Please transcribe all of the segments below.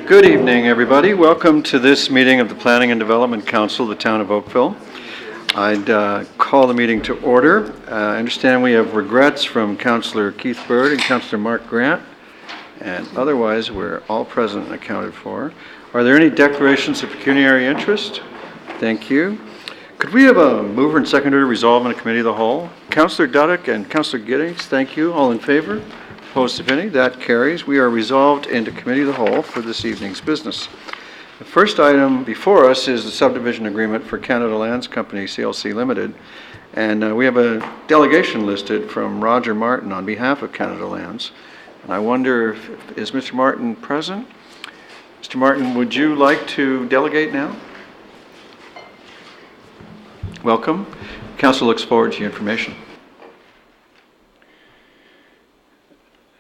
Good evening, everybody. Welcome to this meeting of the Planning and Development Council of the Town of Oakville. I'd call the meeting to order. I understand we have regrets from Councillor Keith Bird and Councillor Mark Grant, and otherwise we're all present and accounted for. Are there any declarations of pecuniary interest? Thank you. Could we have a mover and seconder to resolve in a committee of the whole? Councillor Duddick and Councillor Giddings, thank you. All in favor? Opposed, if any? That carries. We are resolved into committee of the whole for this evening's business. The first item before us is the subdivision agreement for Canada Lands Company, CLC Limited. And we have a delegation listed from Roger Martin on behalf of Canada Lands. And I wonder, is Mr. Martin present? Mr. Martin, would you like to delegate now? Welcome. Council looks forward to your information.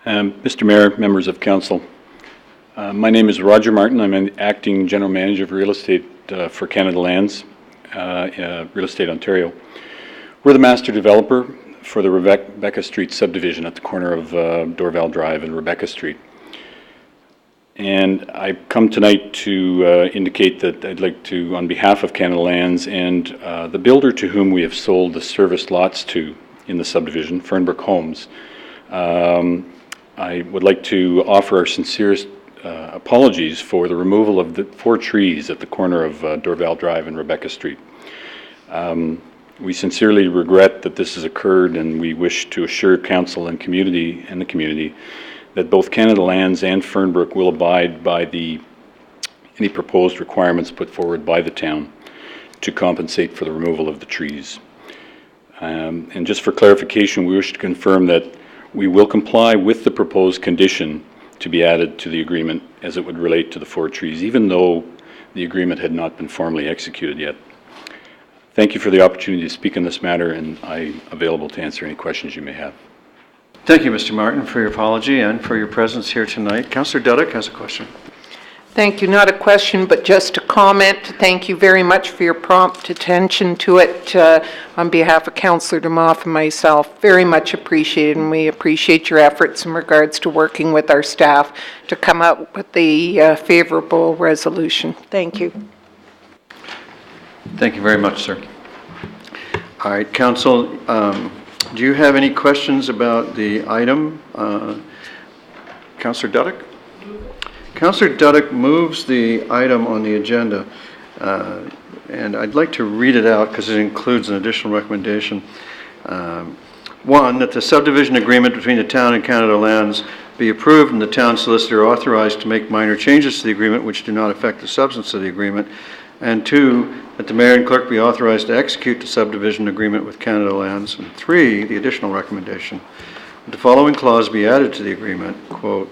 Mr. Mayor, members of Council, my name is Roger Martin. I'm an acting General Manager of Real Estate for Canada Lands, Real Estate Ontario. We're the master developer for the Rebecca Street subdivision at the corner of Dorval Drive and Rebecca Street. And I come tonight to indicate that I'd like to, on behalf of Canada Lands and the builder to whom we have sold the serviced lots to in the subdivision, Fernbrook Homes, I would like to offer our sincerest apologies for the removal of the 4 trees at the corner of Dorval Drive and Rebecca Street. We sincerely regret that this has occurred, and we wish to assure Council and the community that both Canada Lands and Fernbrook will abide by any proposed requirements put forward by the town to compensate for the removal of the trees. And just for clarification, we wish to confirm that we will comply with the proposed condition to be added to the agreement as it would relate to the 4 trees, even though the agreement had not been formally executed yet. Thank you for the opportunity to speak on this matter, and I'm available to answer any questions you may have. Thank you, Mr. Martin, for your apology and for your presence here tonight. Councillor Duddick has a question. Thank you. Not a question, but just a comment. Thank you very much for your prompt attention to it on behalf of Councillor DeMoff and myself. Very much appreciated, and we appreciate your efforts in regards to working with our staff to come up with the favorable resolution. Thank you. Thank you very much, sir. All right, Council, do you have any questions about the item? Councillor Duddick? Councillor Duddick moves the item on the agenda, and I'd like to read it out because it includes an additional recommendation. 1, that the subdivision agreement between the town and Canada Lands be approved and the town solicitor authorized to make minor changes to the agreement which do not affect the substance of the agreement. And 2, that the mayor and clerk be authorized to execute the subdivision agreement with Canada Lands. And 3, the additional recommendation, that the following clause be added to the agreement, quote,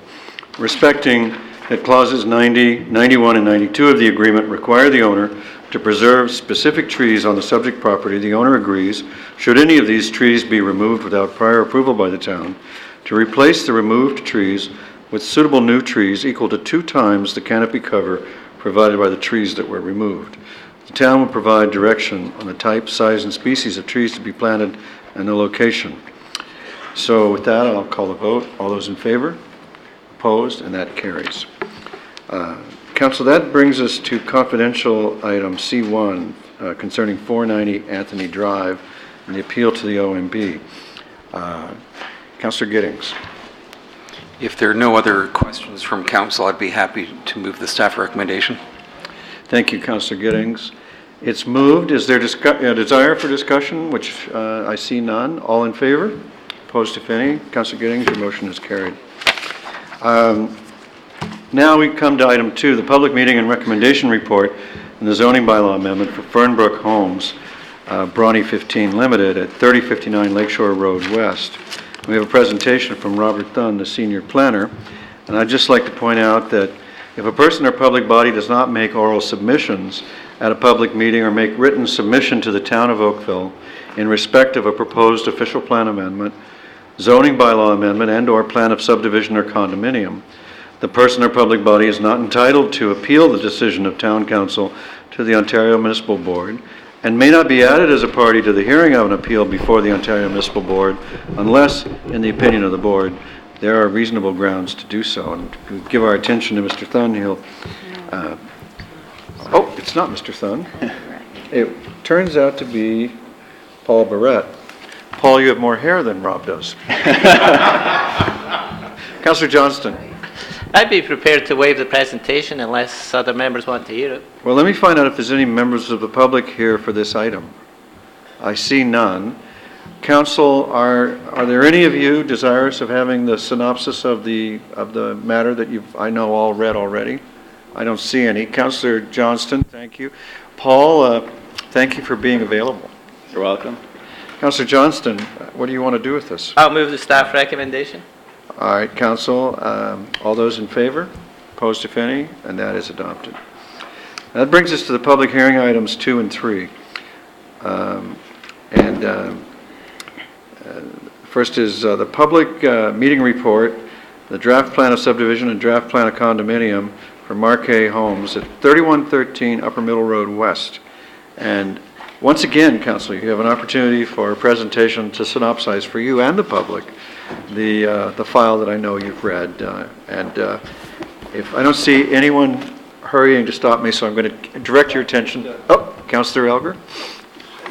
respecting that clauses 90, 91, and 92 of the agreement require the owner to preserve specific trees on the subject property. The owner agrees, should any of these trees be removed without prior approval by the town, to replace the removed trees with suitable new trees equal to 2 times the canopy cover provided by the trees that were removed. The town will provide direction on the type, size, and species of trees to be planted and the location. So with that, I'll call the vote. All those in favor? Opposed? And that carries. Council, that brings us to confidential item C1 concerning 490 Anthony Drive and the appeal to the OMB. Councillor Giddings. If there are no other questions from Council, I'd be happy to move the staff recommendation. Thank you, Councillor Giddings. It's moved. Is there a desire for discussion, which I see none? All in favor? Opposed, if any? Councillor Giddings, your motion is carried. Now we come to item 2, the public meeting and recommendation report and the zoning bylaw amendment for Fernbrook Homes, Brawny 15 Limited at 3059 Lakeshore Road West. We have a presentation from Robert Thun, the senior planner, and I'd just like to point out that if a person or public body does not make oral submissions at a public meeting or make written submission to the town of Oakville in respect of a proposed official plan amendment, zoning bylaw amendment, and or plan of subdivision or condominium, the person or public body is not entitled to appeal the decision of town council to the Ontario Municipal Board and may not be added as a party to the hearing of an appeal before the Ontario Municipal Board unless, in the opinion of the board, there are reasonable grounds to do so. And if we give our attention to Mr. Thun, he'll, oh, it's not Mr. Thun. It turns out to be Paul Barrett. Paul, you have more hair than Rob does. Councillor Johnston. I'd be prepared to waive the presentation unless other members want to hear it. Well, let me find out if there's any members of the public here for this item. I see none. Council, are there any of you desirous of having the synopsis of the matter that I know all read already? I don't see any. Councillor Johnston, thank you. Paul, thank you for being available. You're welcome. Councillor Johnston, what do you want to do with this? I'll move the staff recommendation. All right, Council, all those in favor? Opposed, if any? And that is adopted. That brings us to the public hearing items 2 and 3. First is the public meeting report, the draft plan of subdivision and draft plan of condominium for Marquet Homes at 3113 Upper Middle Road West. And once again, Council, you have an opportunity for a presentation to synopsize for you and the public the file that I know you've read. If I don't see anyone hurrying to stop me, so I'm going to direct your attention. Oh, Councillor Elger.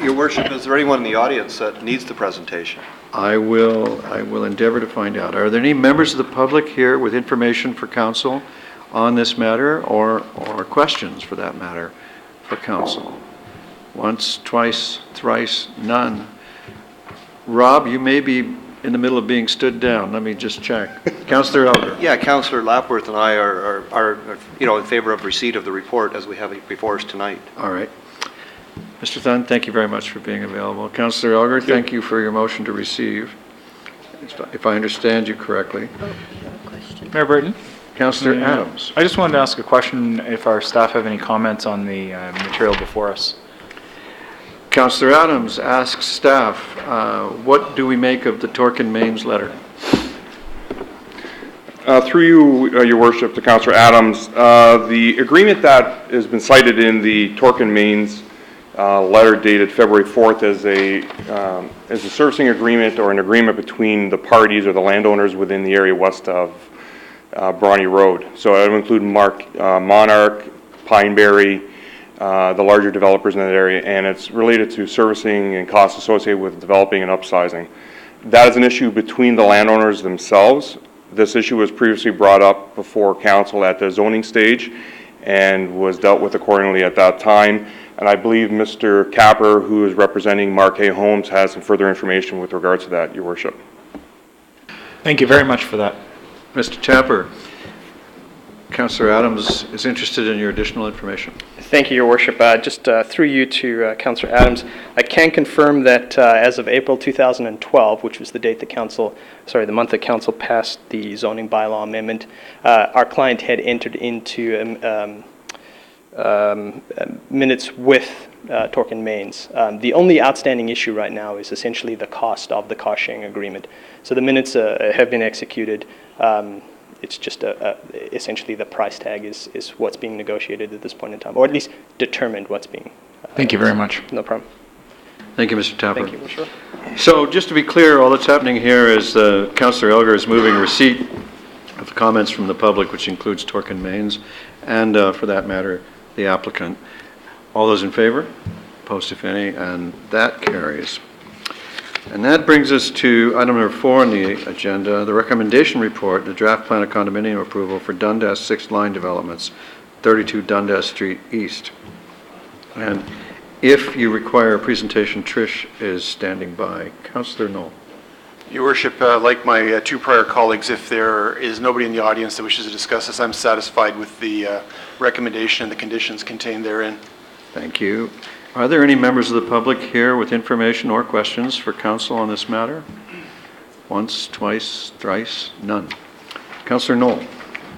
Your Worship, is there anyone in the audience that needs the presentation? I will endeavor to find out. Are there any members of the public here with information for council on this matter, or questions for that matter for council? Once, twice, thrice, none. Rob, you may be in the middle of being stood down. Let me just check. Councillor Elder. Yeah, Councillor Lapworth and I are in favor of receipt of the report as we have it before us tonight. All right. Mr. Thun, thank you very much for being available. Councillor Elger, thank you for your motion to receive, if I understand you correctly. Mayor Burton? Councillor Adams. I just wanted to ask a question if our staff have any comments on the material before us. Councillor Adams asks staff, what do we make of the Torque and Mains letter? Through you, Your Worship, to Councillor Adams, the agreement that has been cited in the Torque and Mains letter dated February 4th as a servicing agreement or an agreement between the parties or the landowners within the area west of Brawny Road. So it would include Monarch, Pineberry, the larger developers in that area, and it's related to servicing and costs associated with developing and upsizing. That is an issue between the landowners themselves. This issue was previously brought up before council at the zoning stage and was dealt with accordingly at that time. And I believe Mr. Capper, who is representing Marquet Homes, has some further information with regards to that, Your Worship. Thank you very much for that. Mr. Tapper, Councillor Adams is interested in your additional information. Thank you, Your Worship. Just through you to Councillor Adams, I can confirm that as of April 2012, which was the date the month that Council passed the zoning bylaw amendment, our client had entered into minutes with Torque and Mains. The only outstanding issue right now is essentially the cost of the cost sharing agreement. So the minutes have been executed. It's just essentially the price tag is what's being negotiated at this point in time, or at least determined what's being. Thank you very much. No problem. Thank you, Mr. Tapper. Thank you, sure. So just to be clear, all that's happening here is Councillor Elger is moving receipt of the comments from the public, which includes Torque and Mains, and for that matter, the applicant. All those in favor? Opposed, if any, and that carries. And that brings us to item number 4 on the agenda, the recommendation report, the draft plan of condominium approval for Dundas 6 line developments, 32 Dundas Street East. And if you require a presentation, Trish is standing by. Councillor Knoll. Your Worship, like my 2 prior colleagues, if there is nobody in the audience that wishes to discuss this, I'm satisfied with the recommendation and the conditions contained therein. Thank you. Are there any members of the public here with information or questions for council on this matter? Once, twice, thrice, none. Councillor Knoll.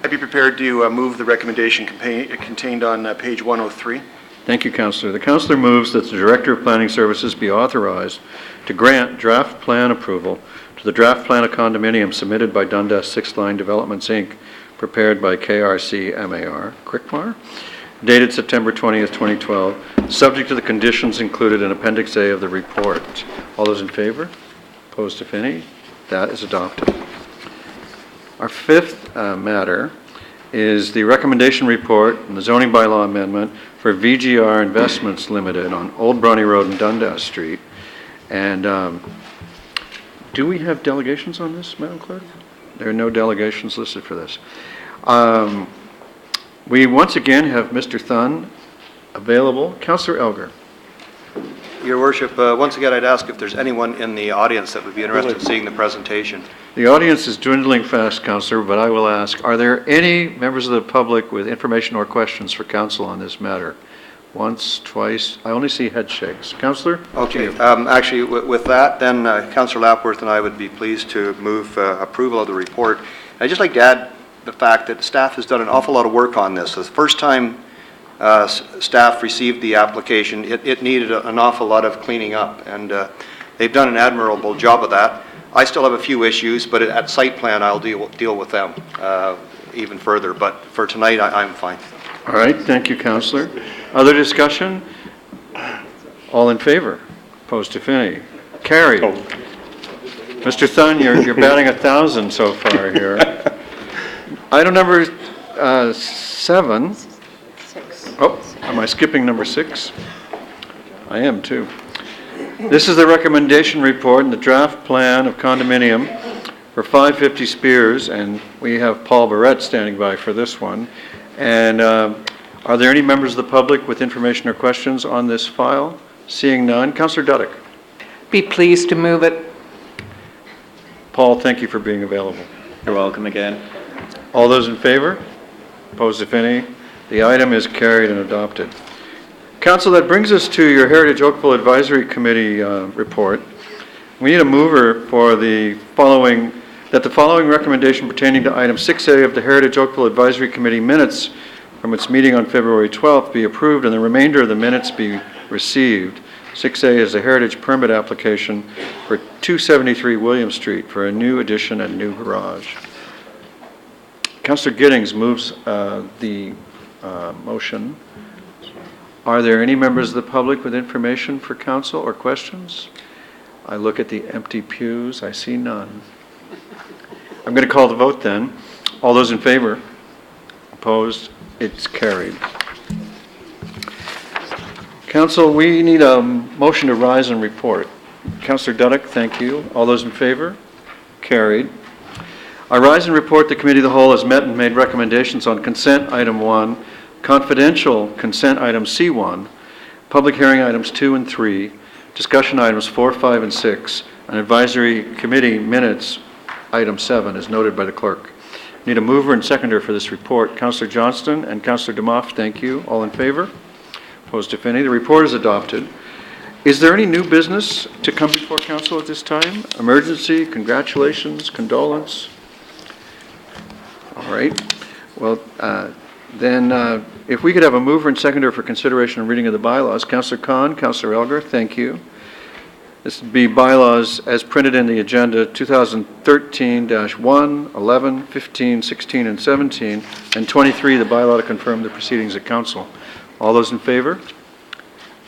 I'd be prepared to move the recommendation contained on page 103. Thank you, Councillor. The Councillor moves that the Director of Planning Services be authorized to grant draft plan approval to the draft plan of condominium submitted by Dundas 6 Line Developments, Inc., prepared by KRC MAR, Crickmar, dated September 20th, 2012, subject to the conditions included in Appendix A of the report. All those in favor? Opposed, if any? That is adopted. Our fifth matter is the recommendation report and the zoning bylaw amendment for VGR Investments Limited on Old Bronny Road and Dundas Street. And do we have delegations on this, Madam Clerk? There are no delegations listed for this. We once again have Mr. Thun available. Councillor Elgar. Your worship, once again, I'd ask if there's anyone in the audience that would be interested in seeing the presentation. The audience is dwindling fast, Councillor, but I will ask, are there any members of the public with information or questions for council on this matter? Once, twice, I only see head shakes. Councillor? Okay, actually, with that, then Councillor Lapworth and I would be pleased to move approval of the report. I'd just like to add the fact that staff has done an awful lot of work on this. The first time staff received the application, it needed an awful lot of cleaning up, and they've done an admirable job of that. I still have a few issues, but at site plan, I'll deal with them even further. But for tonight, I'm fine. All right, thank you, Councillor. Other discussion? All in favor? Opposed, if any? Carried. Mr. Thun, you're batting 1,000 so far here. Item number 7. Oh, am I skipping number 6? I am too. This is the recommendation report and the draft plan of condominium for 550 Spears, and we have Paul Barrett standing by for this one. And are there any members of the public with information or questions on this file? Seeing none. Councillor Duddick. Be pleased to move it. Paul, thank you for being available. You're welcome again. All those in favor? Opposed, if any? The item is carried and adopted. Council, that brings us to your Heritage Oakville Advisory Committee report. We need a mover for the following recommendation pertaining to item 6A of the Heritage Oakville Advisory Committee minutes from its meeting on February 12th be approved and the remainder of the minutes be received. 6A is a heritage permit application for 273 William Street for a new addition and new garage. Councillor Giddings moves the motion. Are there any members of the public with information for council or questions? I look at the empty pews. I see none. I'm going to call the vote then. All those in favor? Opposed? It's carried. Council, we need a motion to rise and report. Councillor Duddick, thank you. All those in favor? Carried. I rise and report the Committee of the Whole has met and made recommendations on consent item 1, confidential consent item C1, public hearing items 2 and 3, discussion items 4, 5, and 6, and advisory committee minutes item 7 as noted by the clerk. Need a mover and seconder for this report. Councillor Johnston and Councillor Demoff, thank you. All in favor? Opposed, if any. The report is adopted. Is there any new business to come before council at this time? Emergency, congratulations, condolence? All right. Well, then if we could have a mover and seconder for consideration and reading of the bylaws. Councillor Khan, Councillor Elgar, thank you. This would be bylaws as printed in the agenda 2013-1, 11, 15, 16, and 17, and 23, the bylaw to confirm the proceedings at council. All those in favor?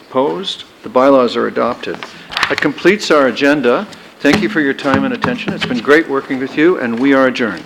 Opposed? The bylaws are adopted. That completes our agenda. Thank you for your time and attention. It's been great working with you, and we are adjourned.